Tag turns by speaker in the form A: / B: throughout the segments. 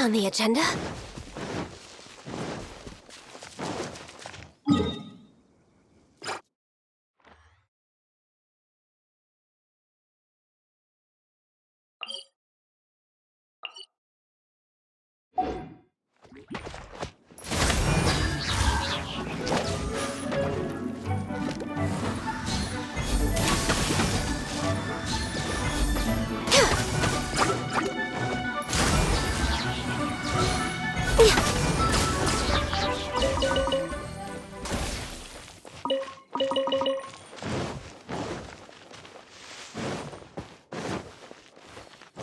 A: on the agenda?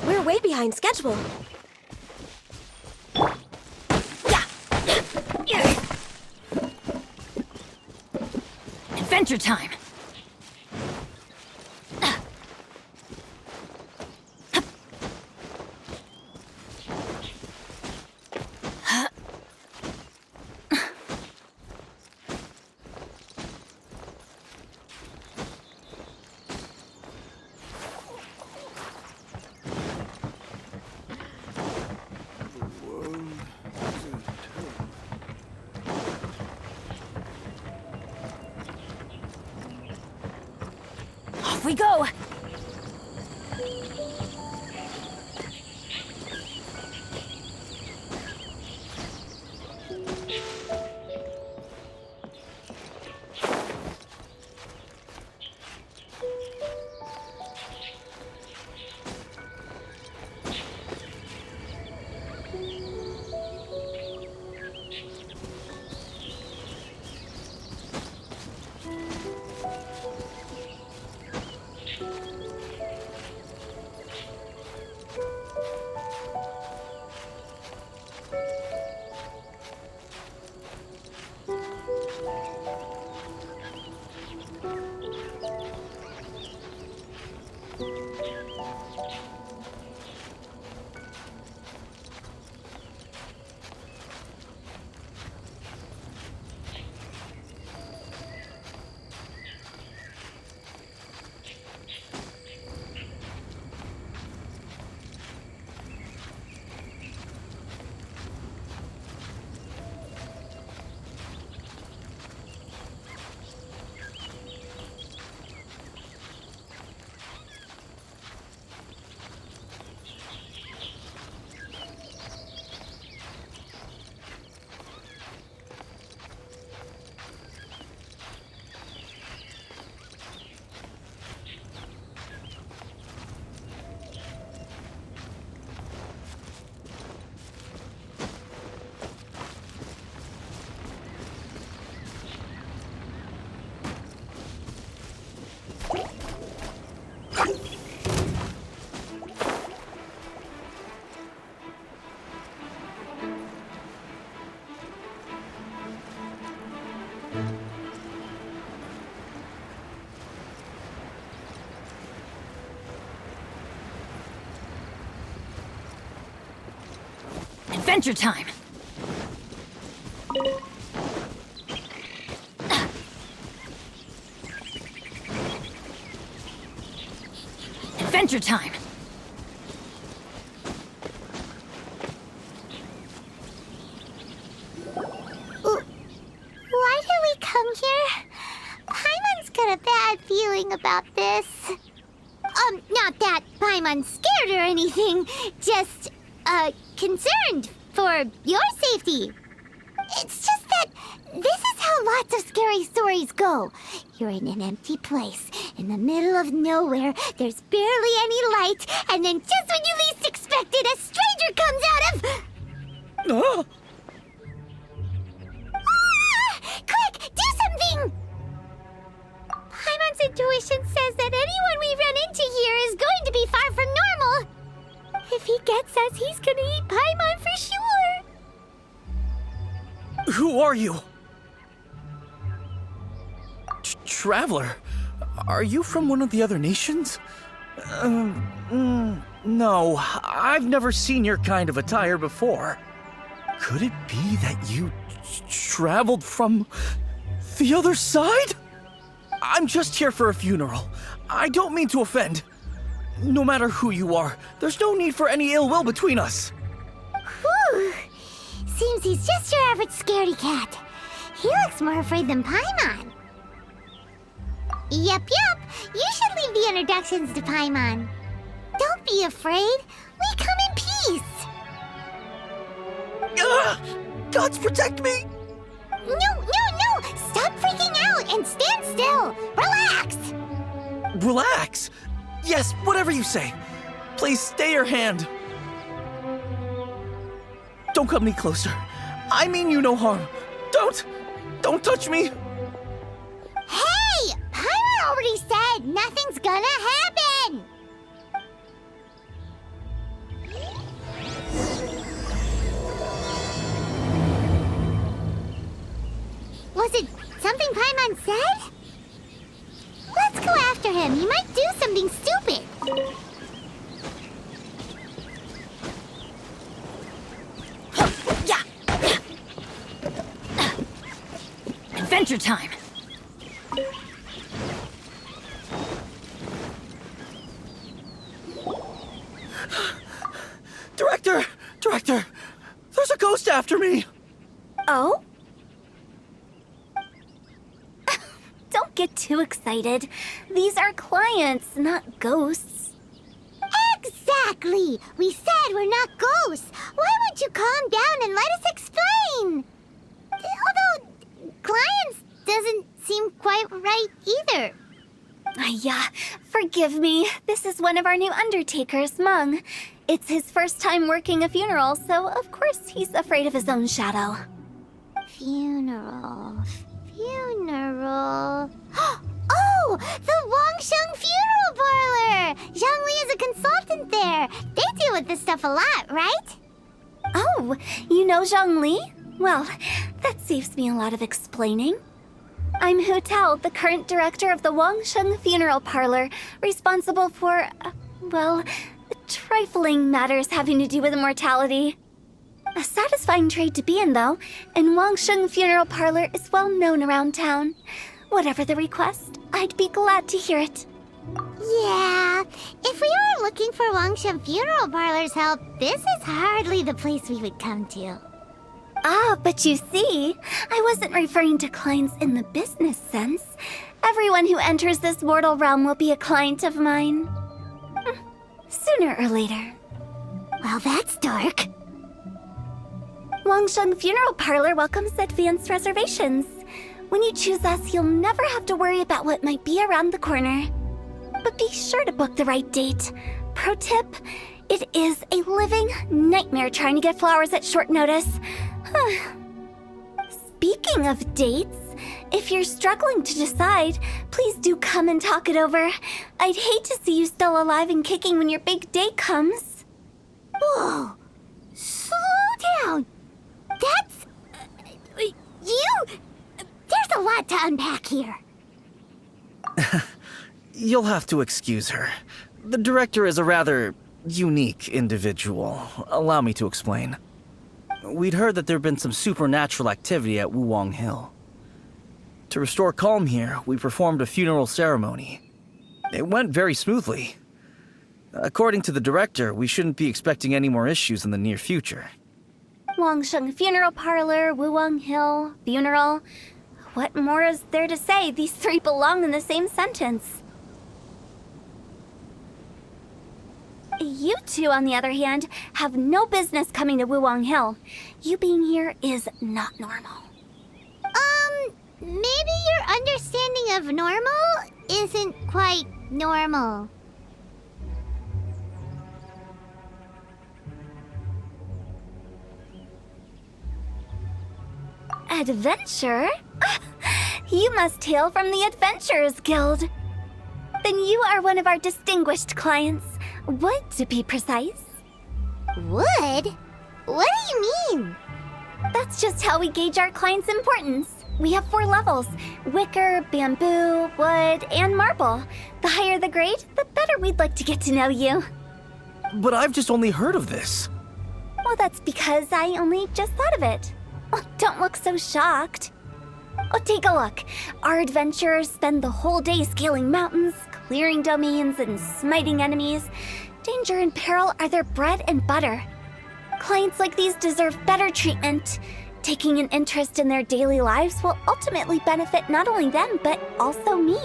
A: We're way behind schedule.
B: Adventure time! Off we go! Adventure time! Adventure time!
C: Why did we come here? Paimon's got a bad feeling about this. Not that Paimon's scared or anything, just, concerned for your safety. It's just that this is how lots of scary stories go. You're in an empty place, in the middle of nowhere, there's barely any light, and then just when you least expect it, a stranger comes out of...
D: Oh!
C: Quick, do something! Paimon's intuition says that anyone we run into here is going to be far from normal. If he gets us, he's gonna eat Paimon for sure.
D: Who are you? Traveler? Are you from one of the other nations? No, I've never seen your kind of attire before. Could it be that you traveled from the other side? I'm just here for a funeral. I don't mean to offend. No matter who you are, there's no need for any ill will between us.
C: Whew, Seems he's just your average scaredy cat. He looks more afraid than Paimon. Yep. You should leave the introductions to Paimon. Don't be afraid. We come in peace.
D: Gods protect me!
C: No! Stop freaking out and stand still. Relax.
D: Relax? Yes, whatever you say. Please stay your hand. Don't come any closer. I mean you no harm. Don't touch me.
C: Hey! Paimon already said nothing's gonna happen. Was it something Paimon said? Let's go after him. He might do something stupid.
B: Yeah. Adventure time.
D: Director, there's a ghost after me.
A: Oh? Don't get too excited. These are clients, not ghosts.
C: Exactly! We said we're not ghosts. Why won't you calm down and let us explain? Although, clients doesn't seem quite right either.
A: Yeah, forgive me. This is one of our new undertakers, Mung. It's his first time working a funeral, so of course he's afraid of his own shadow.
C: Funeral. Oh! The Wangsheng Funeral Parlor! Zhongli is a consultant there. They deal with this stuff a lot, right?
A: Oh, you know Zhongli? Well, that saves me a lot of explaining. I'm Hu Tao, the current director of the Wangsheng Funeral Parlor, responsible for, trifling matters having to do with immortality. A satisfying trade to be in, though, and Wangsheng Funeral Parlor is well known around town. Whatever the request, I'd be glad to hear it.
C: Yeah, if we were looking for Wangsheng Funeral Parlor's help, this is hardly the place we would come to.
A: Ah, but you see, I wasn't referring to clients in the business sense. Everyone who enters this mortal realm will be a client of mine. Sooner or later.
C: Well, that's dark.
A: Wangsheng Funeral Parlor welcomes advanced reservations. When you choose us, you'll never have to worry about what might be around the corner. But be sure to book the right date. Pro tip, it is a living nightmare trying to get flowers at short notice. Speaking of dates, if you're struggling to decide, please do come and talk it over. I'd hate to see you still alive and kicking when your big day comes.
C: Whoa! Slow down! That's... There's a lot to unpack here.
D: You'll have to excuse her. The director is a rather unique individual. Allow me to explain. We'd heard that there'd been some supernatural activity at Wuwang Hill. To restore calm here, we performed a funeral ceremony. It went very smoothly. According to the director, we shouldn't be expecting any more issues in the near future.
A: Wangsheng Funeral Parlor, Wuwang Hill, funeral. What more is there to say? These three belong in the same sentence. You two, on the other hand, have no business coming to Wuwang Hill. You being here is not normal.
C: Maybe your understanding of normal isn't quite normal.
A: Adventure? You must hail from the Adventurers Guild. Then you are one of our distinguished clients. Wood, to be precise.
C: Wood? What do you mean?
A: That's just how we gauge our clients' importance. We have 4 levels: wicker, bamboo, wood, and marble. The higher the grade, the better we'd like to get to know you.
D: But I've just only heard of this.
A: Well, that's because I only just thought of it. Oh, don't look so shocked. Oh, take a look. Our adventurers spend the whole day scaling mountains, clearing domains, and smiting enemies. Danger and peril are their bread and butter. Clients like these deserve better treatment. Taking an interest in their daily lives will ultimately benefit not only them, but also me.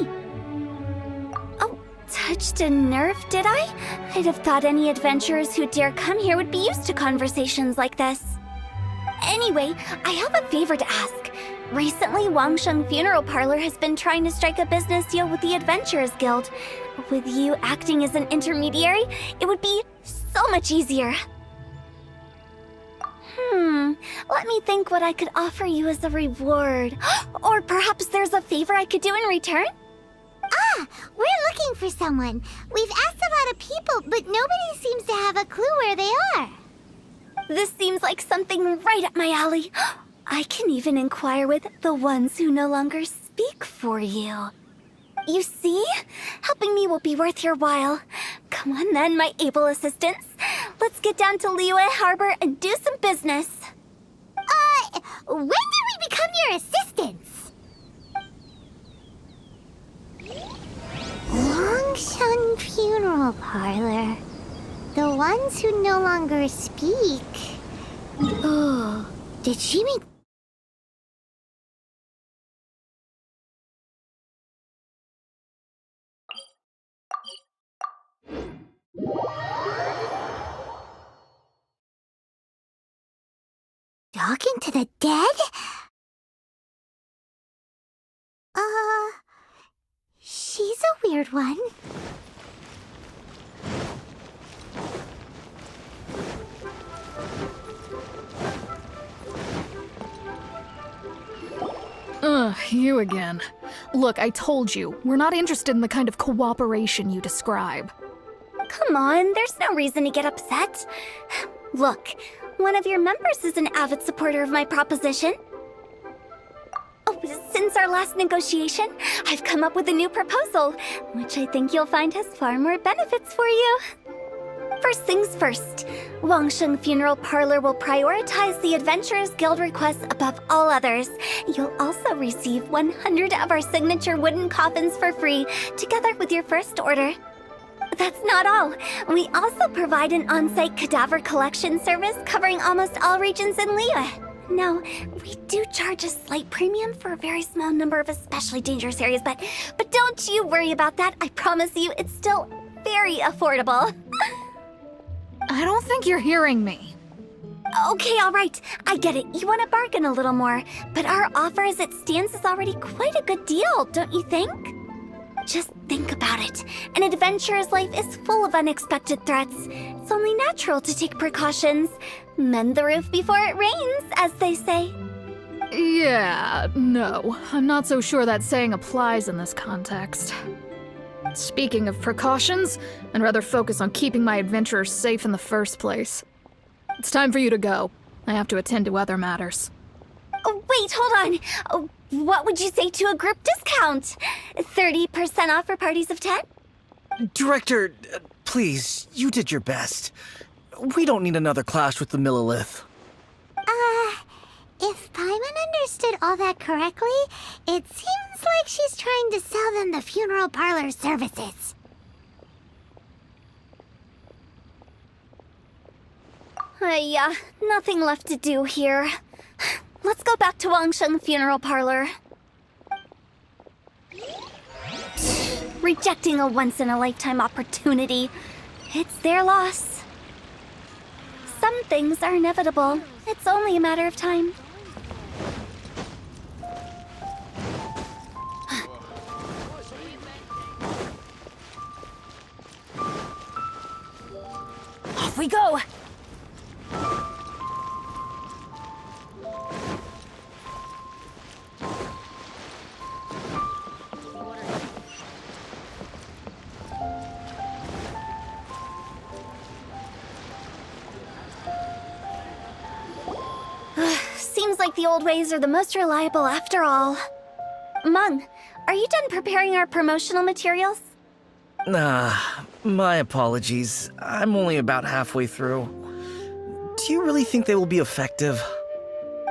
A: Oh, touched a nerve, did I? I'd have thought any adventurers who dare come here would be used to conversations like this. Anyway, I have a favor to ask. Recently, Wangsheng Funeral Parlor has been trying to strike a business deal with the Adventurers Guild. With you acting as an intermediary, it would be so much easier. Let me think what I could offer you as a reward. Or perhaps there's a favor I could do in return?
C: Ah, we're looking for someone. We've asked a lot of people, but nobody seems to have a clue where they are.
A: This seems like something right up my alley. I can even inquire with the ones who no longer speak for you. You see? Helping me will be worth your while. Come on then, my able assistants. Let's get down to Liyue Harbor and do some business.
C: When did we become your assistants? Wangsheng Funeral Parlor. The ones who no longer speak. Oh, did she mean... Talking to the dead? She's a weird one.
B: You again. Look, I told you, we're not interested in the kind of cooperation you describe.
A: Come on, there's no reason to get upset. Look, one of your members is an avid supporter of my proposition. Oh, since our last negotiation, I've come up with a new proposal, which I think you'll find has far more benefits for you. First things first, Wangsheng Funeral Parlor will prioritize the Adventurers Guild requests above all others. You'll also receive 100 of our signature wooden coffins for free, together with your first order. That's not all. We also provide an on-site cadaver collection service covering almost all regions in Liyue. Now, we do charge a slight premium for a very small number of especially dangerous areas, but don't you worry about that. I promise you, it's still very affordable.
B: I don't think you're hearing me.
A: Okay, all right. I get it. You want to bargain a little more, but our offer as it stands is already quite a good deal, don't you think? Just think about it. An adventurer's life is full of unexpected threats. It's only natural to take precautions. Mend the roof before it rains, as they say.
B: Yeah, no. I'm not so sure that saying applies in this context. Speaking of precautions, I'd rather focus on keeping my adventurers safe in the first place. It's time for you to go. I have to attend to other matters.
A: Oh, wait, hold on. Oh, what would you say to a group discount? 30% off for parties of 10?
D: Director, please, you did your best. We don't need another clash with the Millilith.
C: If Paimon understood all that correctly, it seems like she's trying to sell them the funeral parlor services.
A: Nothing left to do here. Let's go back to Wangsheng Funeral Parlor. Rejecting a once-in-a-lifetime opportunity. It's their loss. Some things are inevitable. It's only a matter of time.
B: Off we go!
A: Seems like the old ways are the most reliable after all. Mung, are you done preparing our promotional materials?
D: My apologies. I'm only about halfway through. Do you really think they will be effective?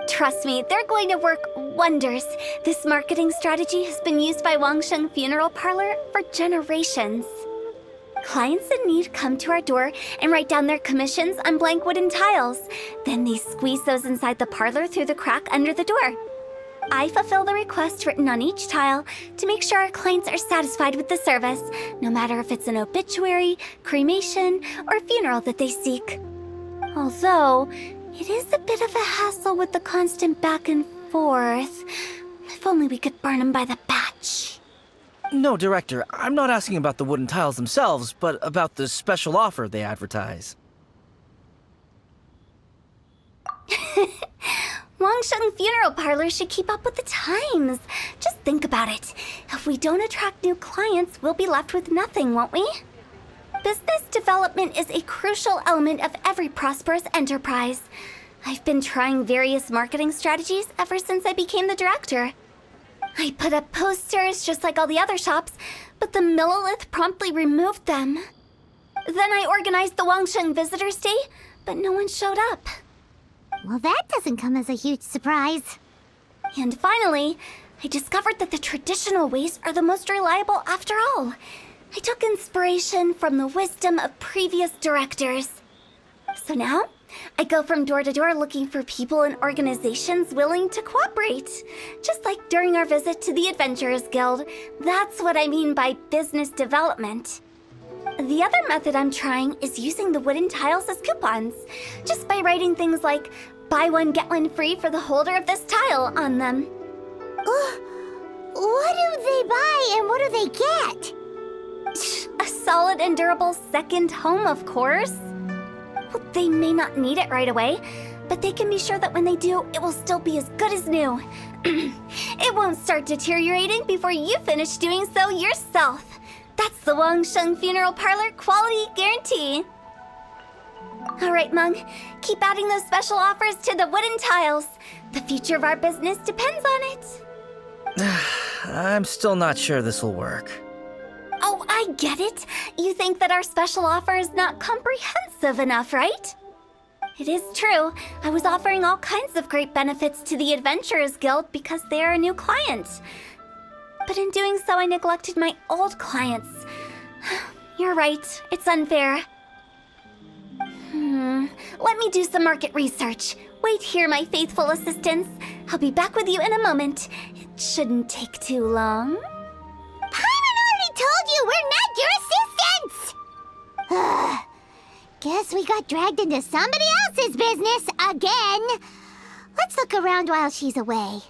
A: Trust me, they're going to work wonders. This marketing strategy has been used by Wangsheng Funeral Parlor for generations. Clients in need come to our door and write down their commissions on blank wooden tiles. Then they squeeze those inside the parlor through the crack under the door. I fulfill the request written on each tile to make sure our clients are satisfied with the service, no matter if it's an obituary, cremation, or funeral that they seek. Although, it is a bit of a hassle with the constant back and forth. If only we could burn them by the batch.
D: No, Director, I'm not asking about the wooden tiles themselves, but about the special offer they advertise.
A: Wangsheng Funeral Parlor should keep up with the times. Just think about it. If we don't attract new clients, we'll be left with nothing, won't we? Business development is a crucial element of every prosperous enterprise. I've been trying various marketing strategies ever since I became the director. I put up posters just like all the other shops, but the Millilith promptly removed them. Then I organized the Wangsheng Visitors Day, but no one showed up.
C: Well, that doesn't come as a huge surprise.
A: And finally, I discovered that the traditional ways are the most reliable after all. I took inspiration from the wisdom of previous directors. So now, I go from door to door looking for people and organizations willing to cooperate. Just like during our visit to the Adventurers Guild. That's what I mean by business development. The other method I'm trying is using the wooden tiles as coupons. Just by writing things like, buy one, get one free for the holder of this tile on them.
C: What do they buy and what do they get?
A: A solid and durable second home, of course. Well, they may not need it right away, but they can be sure that when they do, it will still be as good as new. It won't start deteriorating before you finish doing so yourself. That's the Wangsheng Funeral Parlor quality guarantee. All right, Mung, keep adding those special offers to the wooden tiles. The future of our business depends on it.
D: I'm still not sure this will work.
A: Oh, I get it. You think that our special offer is not comprehensive enough, right? It is true. I was offering all kinds of great benefits to the Adventurers Guild because they are a new client. But in doing so, I neglected my old clients. You're right. It's unfair. Let me do some market research. Wait here, my faithful assistants. I'll be back with you in a moment. It shouldn't take too long.
C: Paimon already told you we're not your assistants! Guess we got dragged into somebody else's business again. Let's look around while she's away.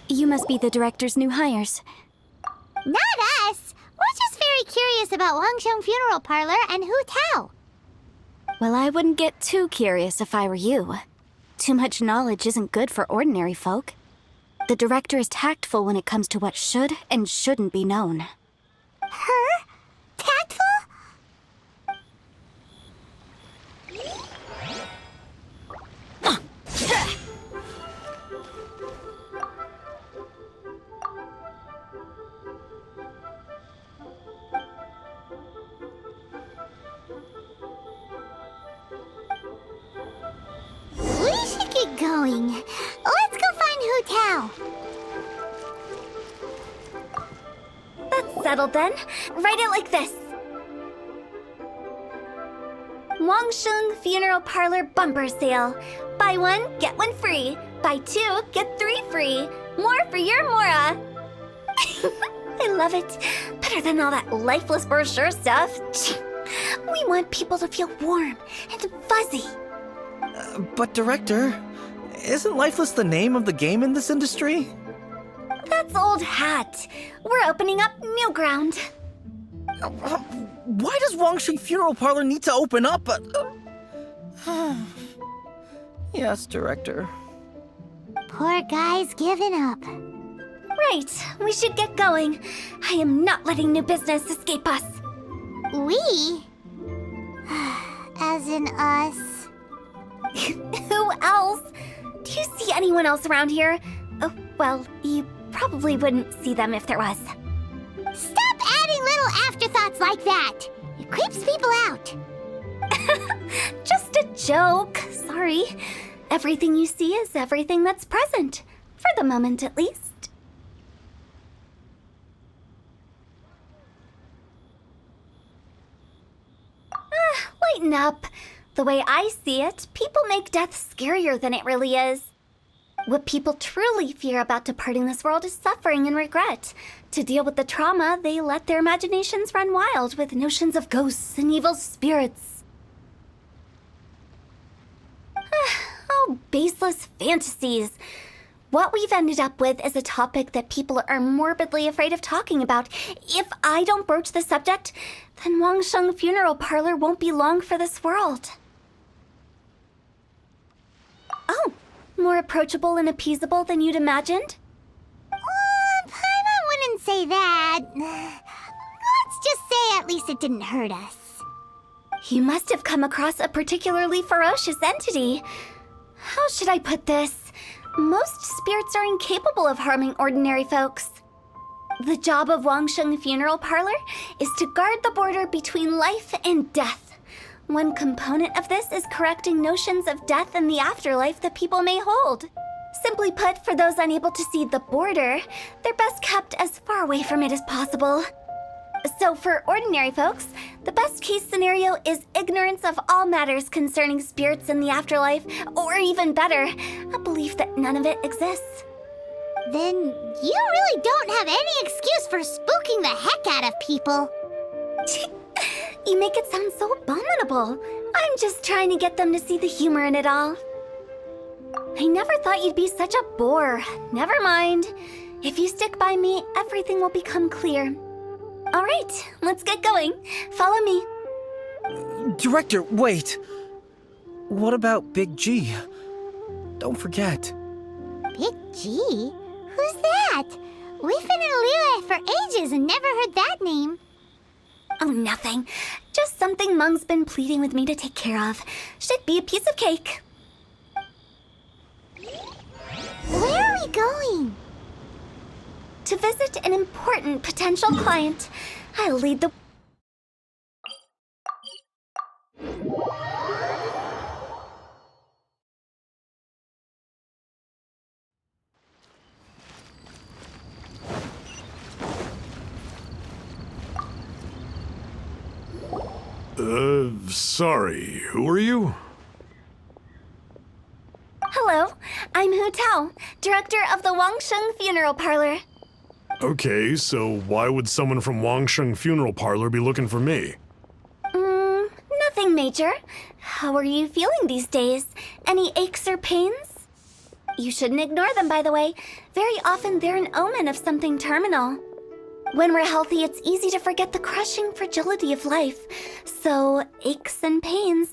A: You must be the director's new hires.
C: Not us! We're just very curious about Wangsheng Funeral Parlor and Hu Tao.
A: Well, I wouldn't get too curious if I were you. Too much knowledge isn't good for ordinary folk. The director is tactful when it comes to what should and shouldn't be known.
C: Her? Tactful? We should get going. Let's go find Hu Tao.
A: That's settled then. Write it like this. Wangsheng Funeral Parlor Bumper Sale. Buy one, get one free. Buy two, get three free. More for your Mora. I love it. Better than all that lifeless brochure stuff. We want people to feel warm and fuzzy.
D: But Director, isn't Lifeless the name of the game in this industry?
A: That's old hat. We're opening up new ground.
D: Why does Wangsheng Funeral Parlor need to open up? Yes, Director.
C: Poor guy's given up.
A: Right, we should get going. I am not letting new business escape us.
C: We? As in us.
A: Who else? Do you see anyone else around here? Oh, well, you probably wouldn't see them if there was.
C: Stop adding little afterthoughts like that! It creeps people out.
A: Just a joke. Sorry. Everything you see is everything that's present. For the moment, at least. Lighten up. The way I see it, people make death scarier than it really is. What people truly fear about departing this world is suffering and regret. To deal with the trauma, they let their imaginations run wild with notions of ghosts and evil spirits. Oh, baseless fantasies. What we've ended up with is a topic that people are morbidly afraid of talking about. If I don't broach the subject, then Wangsheng Funeral Parlor won't be long for this world. Oh, more approachable and appeasable than you'd imagined?
C: Paimon wouldn't say that. Let's just say at least it didn't hurt us.
A: You must have come across a particularly ferocious entity. How should I put this? Most spirits are incapable of harming ordinary folks. The job of Wangsheng Funeral Parlor is to guard the border between life and death. One component of this is correcting notions of death and the afterlife that people may hold. Simply put, for those unable to see the border, they're best kept as far away from it as possible. So for ordinary folks, the best case scenario is ignorance of all matters concerning spirits and the afterlife, or even better, a belief that none of it exists.
C: Then you really don't have any excuse for spooking the heck out of people.
A: You make it sound so abominable. I'm just trying to get them to see the humor in it all. I never thought you'd be such a bore. Never mind. If you stick by me, everything will become clear. All right, let's get going. Follow me.
D: Director, wait. What about Big G? Don't forget.
C: Big G? Who's that? We've been in Liyue for ages and never heard that name.
A: Oh, nothing. Just something Mung's been pleading with me to take care of. Should be a piece of cake.
C: Where are we going?
A: To visit an important potential client. I'll lead the...
E: Sorry, who are you?
A: Hello, I'm Hu Tao, director of the Wangsheng Funeral Parlor.
E: Okay, so why would someone from Wangsheng Funeral Parlor be looking for me?
A: Nothing major. How are you feeling these days? Any aches or pains? You shouldn't ignore them, by the way. Very often they're an omen of something terminal. When we're healthy, it's easy to forget the crushing fragility of life. So, aches and pains,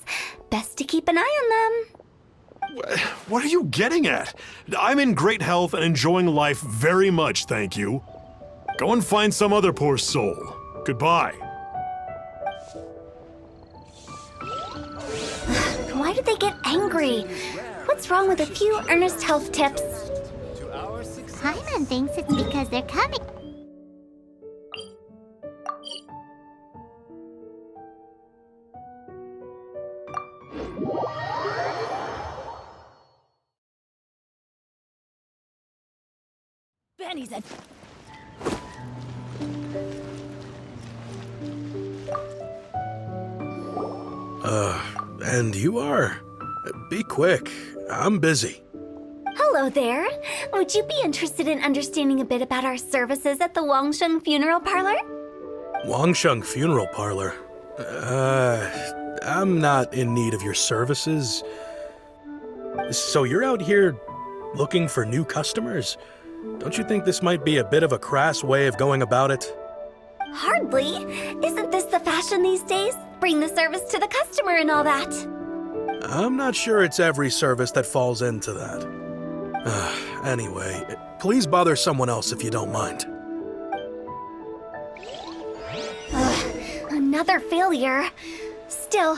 A: best to keep an eye on them.
E: What are you getting at? I'm in great health and enjoying life very much, thank you. Go and find some other poor soul. Goodbye.
A: Why do they get angry? What's wrong with a few earnest health tips?
C: Paimon thinks it's because they're coming.
A: Benny's a...
F: And you are? Be quick. I'm busy.
A: Hello there. Would you be interested in understanding a bit about our services at the Wangsheng Funeral Parlor?
F: Wangsheng Funeral Parlor? I'm not in need of your services. So you're out here looking for new customers? Don't you think this might be a bit of a crass way of going about it?
A: Hardly. Isn't this the fashion these days? Bring the service to the customer and all that.
F: I'm not sure it's every service that falls into that. Anyway, please bother someone else if you don't mind.
A: Another failure. Still,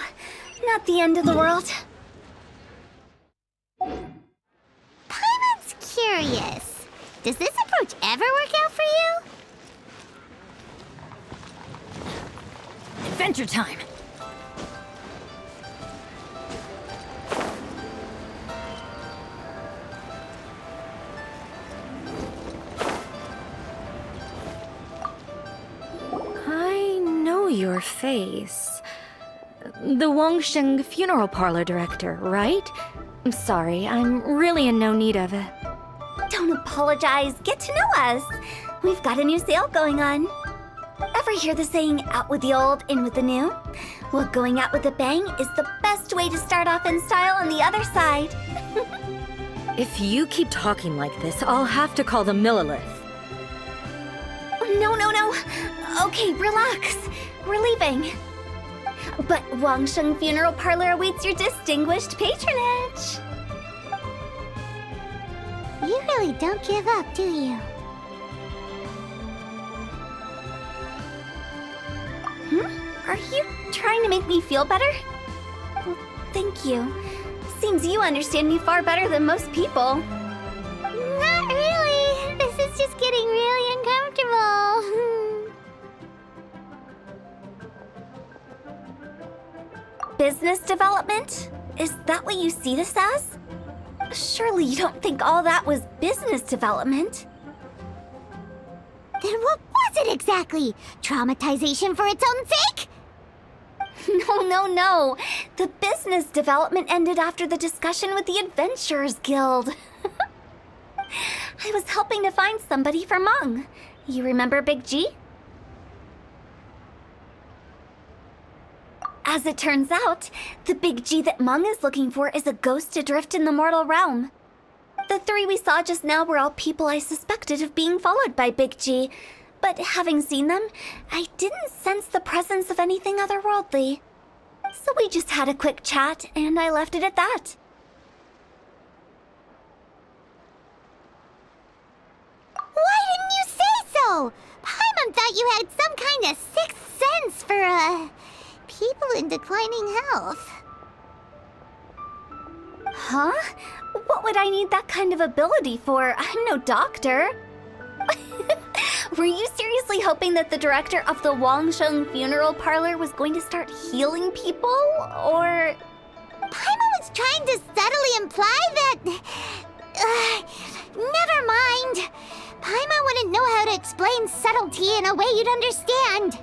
A: not the end of the world.
C: Paimon's curious. Does this approach ever work out for you?
B: Adventure time!
G: I know your face. The Wangsheng funeral parlor director, right? I'm sorry, I'm really in no need of it.
A: Don't apologize. Get to know us. We've got a new sale going on. Ever hear the saying, out with the old, in with the new? Well, going out with a bang is the best way to start off in style on the other side.
G: If you keep talking like this, I'll have to call the Millilith.
A: No. Okay, relax. We're leaving. But Wangsheng Funeral Parlor awaits your distinguished patronage.
C: You really don't give up, do you?
A: Are you trying to make me feel better? Well, thank you. Seems you understand me far better than most people.
C: Not really. This is just getting really uncomfortable.
A: Business development? Is that what you see this as? Surely you don't think all that was business development.
C: Then what was it exactly? Traumatization for its own sake?
A: No. The business development ended after the discussion with the Adventurers Guild. I was helping to find somebody for Meng. You remember Big G? As it turns out, the Big G that Meng is looking for is a ghost adrift in the mortal realm. The three we saw just now were all people I suspected of being followed by Big G, but having seen them, I didn't sense the presence of anything otherworldly. So we just had a quick chat, and I left it at that.
C: Why didn't you say so? Paimon thought you had some kind of sixth sense for, people in declining health.
A: Huh? What would I need that kind of ability for? I'm no doctor. Were you seriously hoping that the director of the Wangsheng Funeral Parlor was going to start healing people? Or...
C: Paimon was trying to subtly imply that... never mind. Paimon wouldn't know how to explain subtlety in a way you'd understand.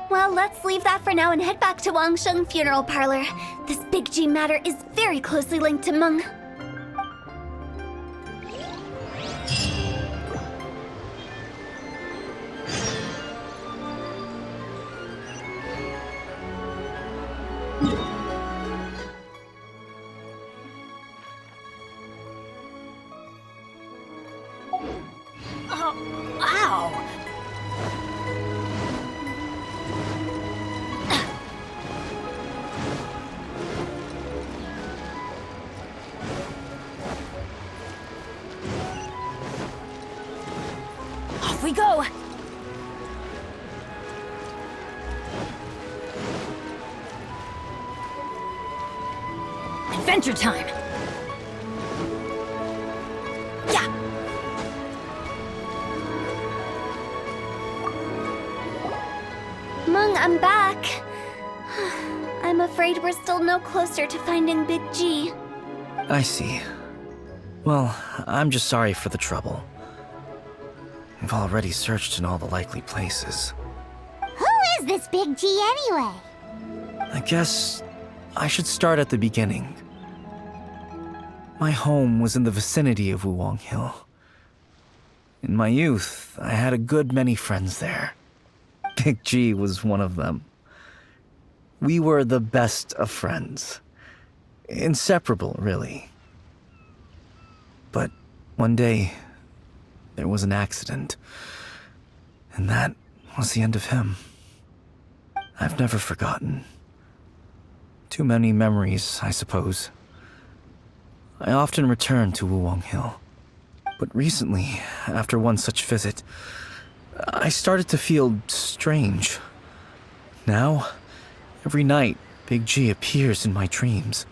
A: Well, let's leave that for now and head back to Wangsheng Funeral Parlor. This Big G matter is very closely linked to Meng.
B: Ow! Off we go! Adventure time! Yeah!
A: Meng, I'm back. I'm afraid we're still no closer to finding Big G.
D: I see. Well, I'm just sorry for the trouble. We've already searched in all the likely places.
C: Who is this Big G anyway?
D: I guess I should start at the beginning. My home was in the vicinity of Wuwang Hill. In my youth, I had a good many friends there. Big G was one of them. We were the best of friends. Inseparable, really. But one day, there was an accident. And that was the end of him. I've never forgotten. Too many memories, I suppose. I often return to Wangsheng. But recently, after one such visit, I started to feel strange. Now, every night, Big G appears in my dreams.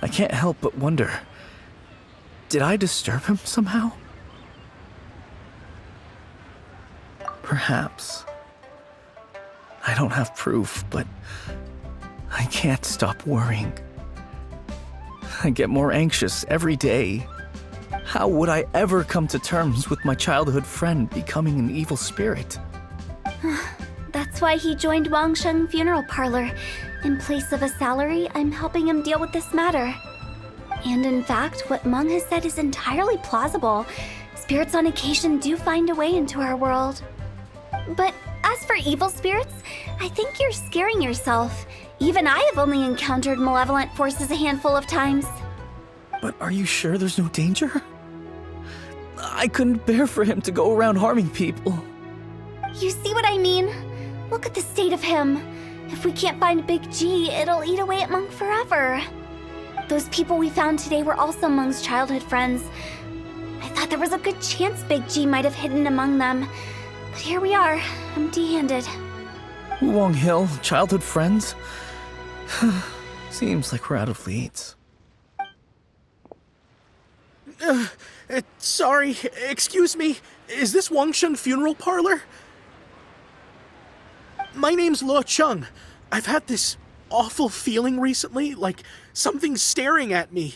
D: I can't help but wonder, did I disturb him somehow? Perhaps. I don't have proof, but I can't stop worrying. I get more anxious every day. How would I ever come to terms with my childhood friend becoming an evil spirit?
A: That's why he joined Wangsheng Funeral Parlor. In place of a salary, I'm helping him deal with this matter. And in fact, what Meng has said is entirely plausible. Spirits on occasion do find a way into our world. But as for evil spirits, I think you're scaring yourself. Even I have only encountered malevolent forces a handful of times.
D: But are you sure there's no danger? I couldn't bear for him to go around harming people.
A: You see what I mean? Look at the state of him. If we can't find Big G, it'll eat away at Monk forever. Those people we found today were also Monk's childhood friends. I thought there was a good chance Big G might have hidden among them. But here we are, empty-handed.
D: Wang Hill, childhood friends? Seems like we're out of leads.
F: Sorry, excuse me. Is this Wangsheng Funeral Parlor? My name's Luo Chung. I've had this awful feeling recently, like something's staring at me.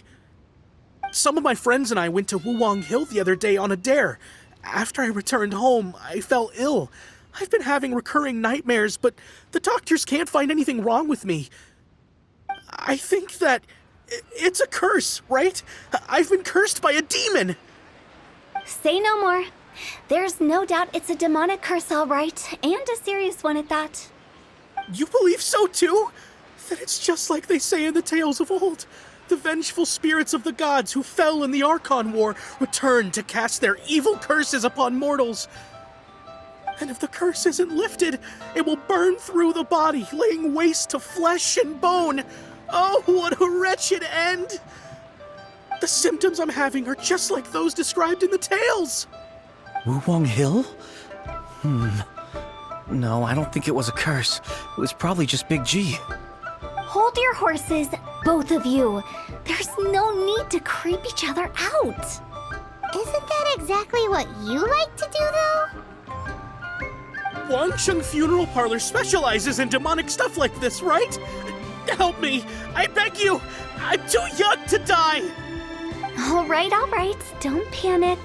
F: Some of my friends and I went to Wuwang Hill the other day on a dare. After I returned home, I fell ill. I've been having recurring nightmares, but the doctors can't find anything wrong with me. I think that it's a curse, right? I've been cursed by a demon.
A: Say no more. There's no doubt it's a demonic curse, all right, and a serious one at that.
F: You believe so too? Then it's just like they say in the tales of old. The vengeful spirits of the gods who fell in the Archon War return to cast their evil curses upon mortals. And if the curse isn't lifted, it will burn through the body, laying waste to flesh and bone. Oh, what a wretched end! The symptoms I'm having are just like those described in the tales.
D: Wuwang Hill? No, I don't think it was a curse. It was probably just Big G.
A: Hold your horses, both of you. There's no need to creep each other out.
C: Isn't that exactly what you like to do, though?
F: Wangsheng Funeral Parlor specializes in demonic stuff like this, right? Help me! I beg you! I'm too young to die!
A: All right, don't panic.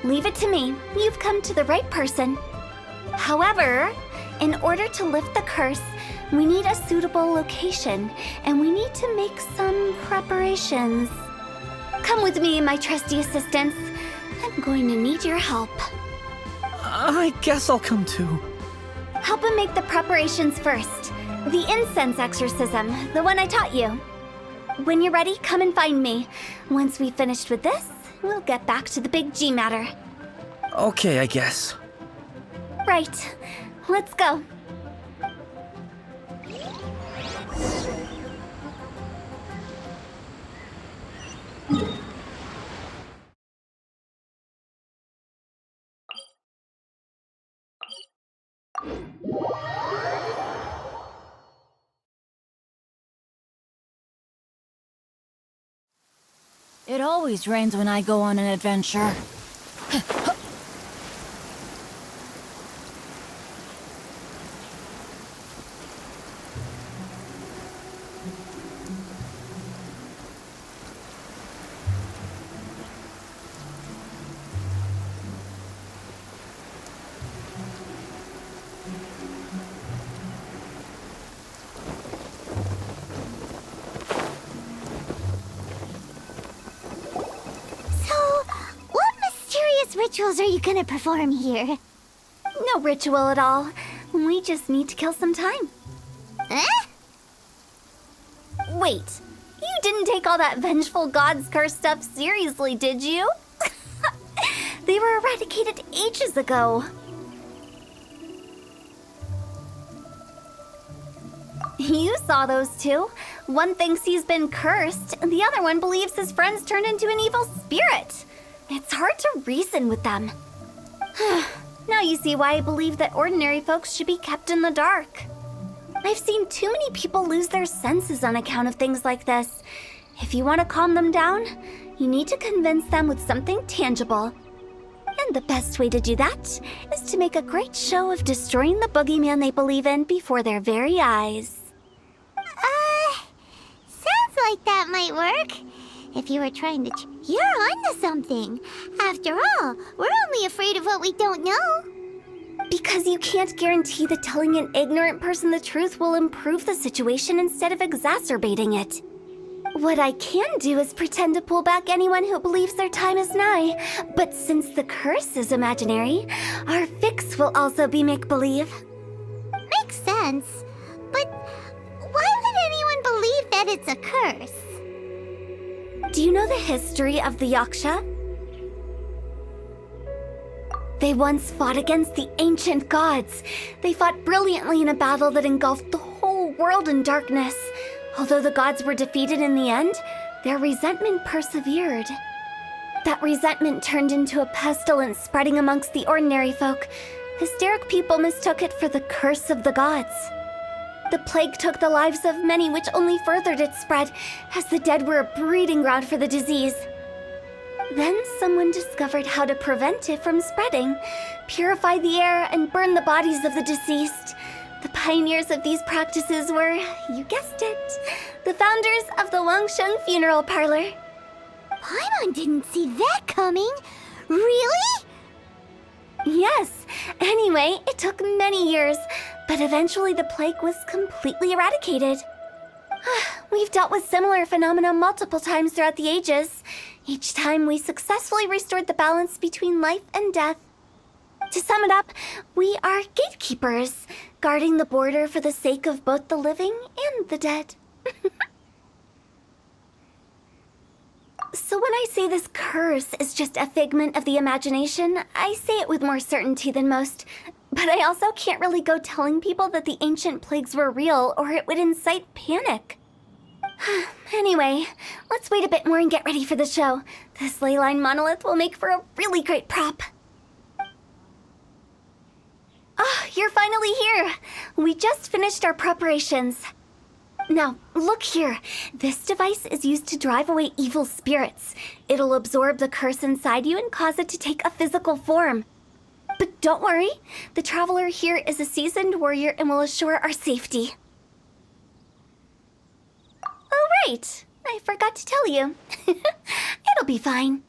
A: Leave it to me. You've come to the right person. However, in order to lift the curse, we need a suitable location, and we need to make some preparations. Come with me, my trusty assistants. I'm going to need your help.
D: I guess I'll come too.
A: Help him make the preparations first. The incense exorcism, the one I taught you. When you're ready, come and find me. Once we've finished with this, we'll get back to the Big G matter.
D: Okay, I guess.
A: Right. Let's go.
H: It always rains when I go on an adventure.
C: Rituals are you gonna perform here?
A: No ritual at all. We just need to kill some time.
C: Eh?
A: Wait, you didn't take all that vengeful God's curse stuff seriously, did you? They were eradicated ages ago. You saw those two. One thinks he's been cursed, and the other one believes his friends turned into an evil spirit. It's hard to reason with them. Now you see why I believe that ordinary folks should be kept in the dark. I've seen too many people lose their senses on account of things like this. If you want to calm them down, you need to convince them with something tangible. And the best way to do that is to make a great show of destroying the boogeyman they believe in before their very eyes.
C: Sounds like that might work. If you were trying to... You're onto something. After all, we're only afraid of what we don't know.
A: Because you can't guarantee that telling an ignorant person the truth will improve the situation instead of exacerbating it. What I can do is pretend to pull back anyone who believes their time is nigh. But since the curse is imaginary, our fix will also be make-believe.
C: Makes sense. But why would anyone believe that it's a curse?
A: Do you know the history of the Yaksha? They once fought against the ancient gods. They fought brilliantly in a battle that engulfed the whole world in darkness. Although the gods were defeated in the end, their resentment persevered. That resentment turned into a pestilence spreading amongst the ordinary folk. Hysteric people mistook it for the curse of the gods. The plague took the lives of many, which only furthered its spread, as the dead were a breeding ground for the disease. Then someone discovered how to prevent it from spreading, purify the air, and burn the bodies of the deceased. The pioneers of these practices were, you guessed it, the founders of the Wangsheng funeral parlor.
C: Paimon didn't see that coming. Really?
A: Yes. Anyway, it took many years, but eventually the plague was completely eradicated. We've dealt with similar phenomena multiple times throughout the ages. Each time we successfully restored the balance between life and death. To sum it up, we are gatekeepers, guarding the border for the sake of both the living and the dead. So when I say this curse is just a figment of the imagination, I say it with more certainty than most. But I also can't really go telling people that the ancient plagues were real, or it would incite panic. Anyway, let's wait a bit more and get ready for the show. This leyline monolith will make for a really great prop. Oh, you're finally here! We just finished our preparations. Now, look here. This device is used to drive away evil spirits. It'll absorb the curse inside you and cause it to take a physical form. But don't worry, the traveler here is a seasoned warrior and will assure our safety. Oh, right. I forgot to tell you. It'll be fine.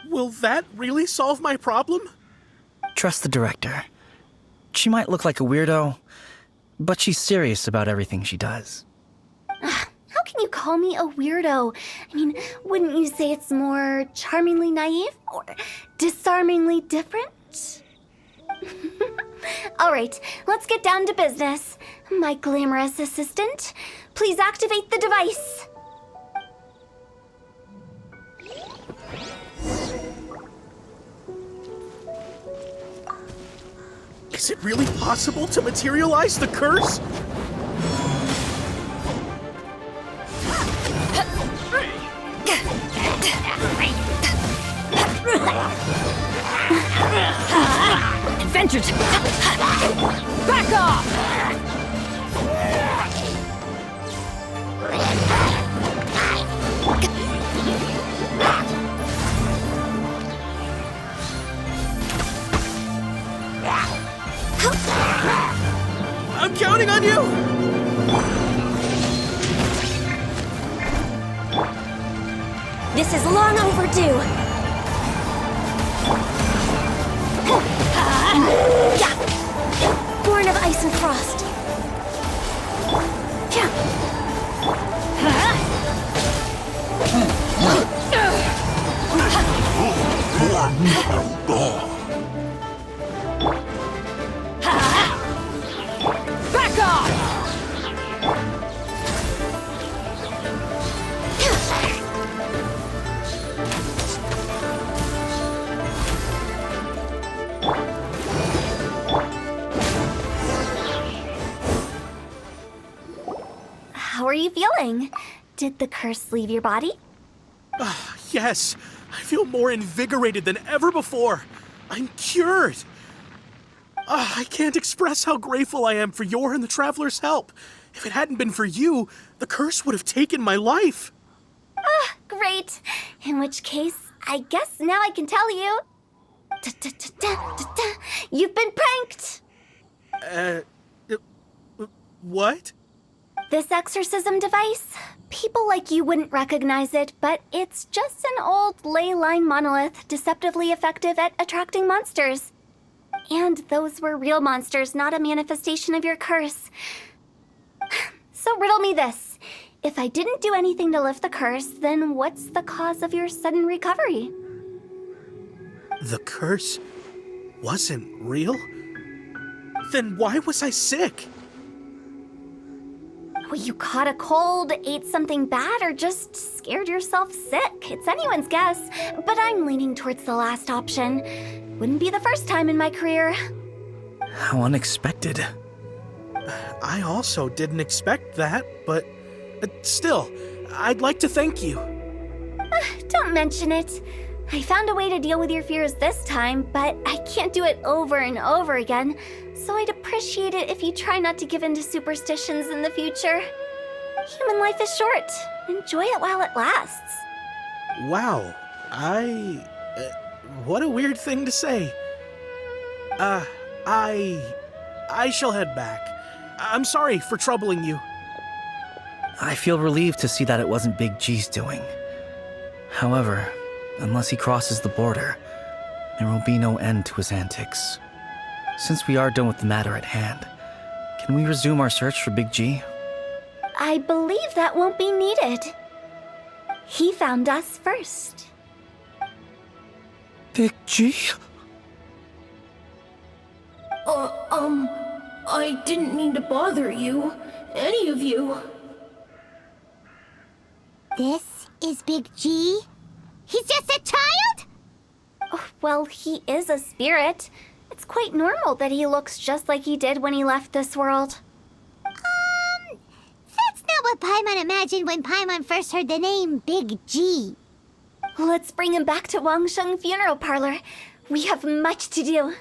F: Will that really solve my problem?
D: Trust the director. She might look like a weirdo, but she's serious about everything she does.
A: How can you call me a weirdo? I mean, wouldn't you say it's more charmingly naive or disarmingly different? All right, let's get down to business. My glamorous assistant, please activate the device.
F: Is it really possible to materialize the curse?
H: Adventures! Back off!
F: I'm counting on you!
G: This is long overdue. Born of ice and frost.
H: Back off!
A: are you feeling? Did the curse leave your body?
F: Yes, I feel more invigorated than ever before. I'm cured. I can't express how grateful I am for your and the Traveler's help. If it hadn't been for you, the curse would have taken my life.
A: Great. In which case, I guess now I can tell you. You've been pranked!
F: What?
A: This exorcism device? People like you wouldn't recognize it, but it's just an old ley line monolith deceptively effective at attracting monsters. And those were real monsters, not a manifestation of your curse. So riddle me this. If I didn't do anything to lift the curse, then what's the cause of your sudden recovery?
F: The curse wasn't real? Then why was I sick?
A: Well, you caught a cold, ate something bad, or just scared yourself sick. It's anyone's guess, but I'm leaning towards the last option. Wouldn't be the first time in my career.
D: How unexpected.
F: I also didn't expect that, but still, I'd like to thank you.
A: Don't mention it. I found a way to deal with your fears this time, but I can't do it over and over again, so I'd appreciate it if you try not to give in to superstitions in the future. Human life is short. Enjoy it while it lasts.
F: Wow, what a weird thing to say. I shall head back. I'm sorry for troubling you.
D: I feel relieved to see that it wasn't Big G's doing. However, unless he crosses the border, there will be no end to his antics. Since we are done with the matter at hand, can we resume our search for Big G?
A: I believe that won't be needed. He found us first.
D: Big G?
I: I didn't mean to bother you. Any of you.
C: This is Big G? He's just a child?
A: Oh, well, he is a spirit. It's quite normal that he looks just like he did when he left this world.
C: That's not what Paimon imagined when Paimon first heard the name Big G.
A: Let's bring him back to Wangsheng Funeral Parlor. We have much to do.